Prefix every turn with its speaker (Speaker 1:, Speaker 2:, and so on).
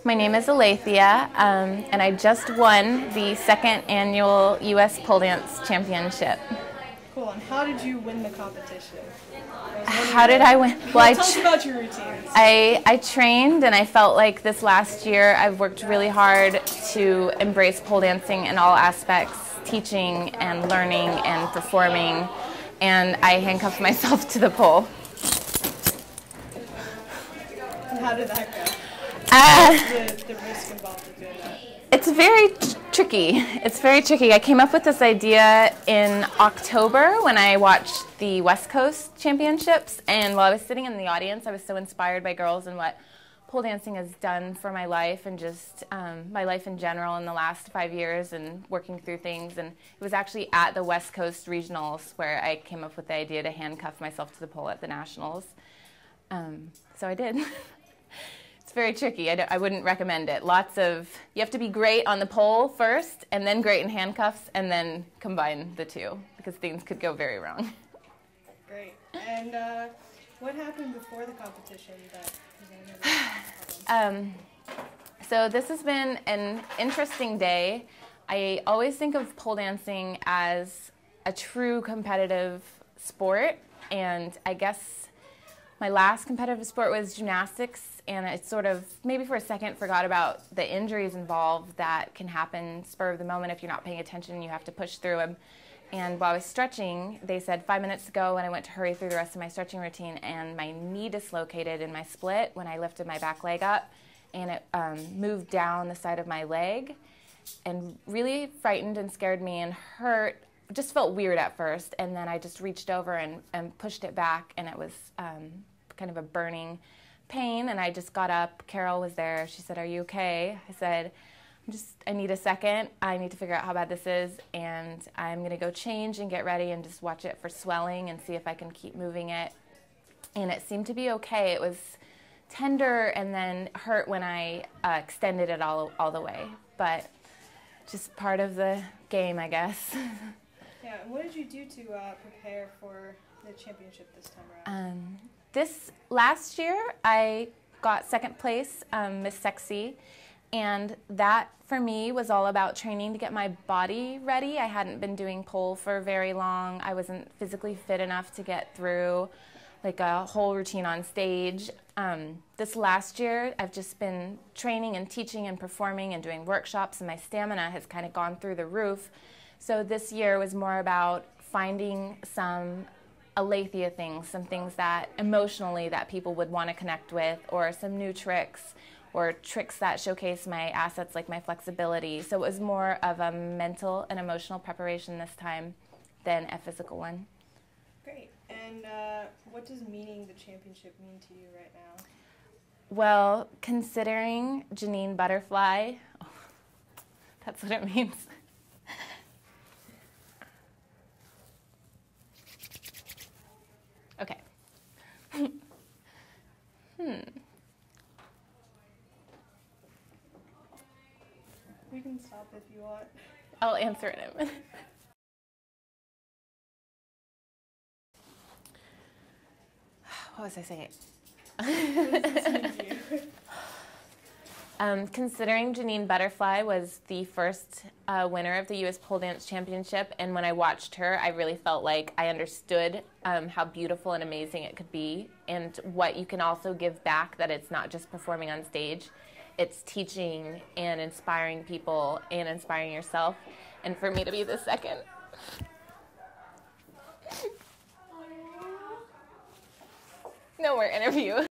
Speaker 1: My name is Alethea, and I just won the second annual U.S. Pole Dance Championship.
Speaker 2: Cool, and how did you win the competition?
Speaker 1: How did I win?
Speaker 2: Well, tell us about your routines.
Speaker 1: I trained, and I felt like this last year I've worked really hard to embrace pole dancing in all aspects, teaching and learning and performing, and I handcuffed myself to the pole.
Speaker 2: And how did that go? What's the risk involved with doing that?
Speaker 1: It's very tricky. It's very tricky. I came up with this idea in October when I watched the West Coast Championships, and while I was sitting in the audience, I was so inspired by girls and what pole dancing has done for my life and just my life in general in the last 5 years and working through things. And it was actually at the West Coast Regionals where I came up with the idea to handcuff myself to the pole at the Nationals. So I did. It's very tricky. I wouldn't recommend it. You have to be great on the pole first, and then great in handcuffs, and then combine the two, because things could go very wrong.
Speaker 2: Great. And what happened before the competition that presented problems?
Speaker 1: So this has been an interesting day. I always think of pole dancing as a true competitive sport, and I guess my last competitive sport was gymnastics, and I sort of, maybe for a second, forgot about the injuries involved that can happen spur of the moment if you're not paying attention and you have to push through them. And while I was stretching, they said 5 minutes ago when I went to hurry through the rest of my stretching routine, and my knee dislocated in my split when I lifted my back leg up, and it moved down the side of my leg, and really frightened and scared me and hurt. Just felt weird at first, and then I just reached over and pushed it back, and it was kind of a burning pain, and I just got up. Carol was there. She said, "Are you okay?" I said, I need a second. I need to figure out how bad this is, and I'm going to go change and get ready and just watch it for swelling and see if I can keep moving it. And it seemed to be okay. It was tender and then hurt when I extended it all the way, but just part of the game, I guess.
Speaker 2: Yeah, and what did you do to prepare for the championship this time around?
Speaker 1: This last year, I got second place, Miss Sexy, and that for me was all about training to get my body ready. I hadn't been doing pole for very long. I wasn't physically fit enough to get through like a whole routine on stage. This last year, I've just been training and teaching and performing and doing workshops, and my stamina has kind of gone through the roof. So this year was more about finding some Alethea things, some things that emotionally that people would want to connect with, or some new tricks, or tricks that showcase my assets like my flexibility. So it was more of a mental and emotional preparation this time than a physical one.
Speaker 2: Great. And what does meaning the championship mean to you right now?
Speaker 1: Well, considering Janine Butterfly, that's what it means. Okay.
Speaker 2: We can stop if you want.
Speaker 1: I'll answer it in a minute. What was I saying? Considering Janine Butterfly was the first winner of the U.S. Pole Dance Championship, and when I watched her, I really felt like I understood how beautiful and amazing it could be, and what you can also give back, that it's not just performing on stage, it's teaching and inspiring people and inspiring yourself, and for me to be the second. No more interview.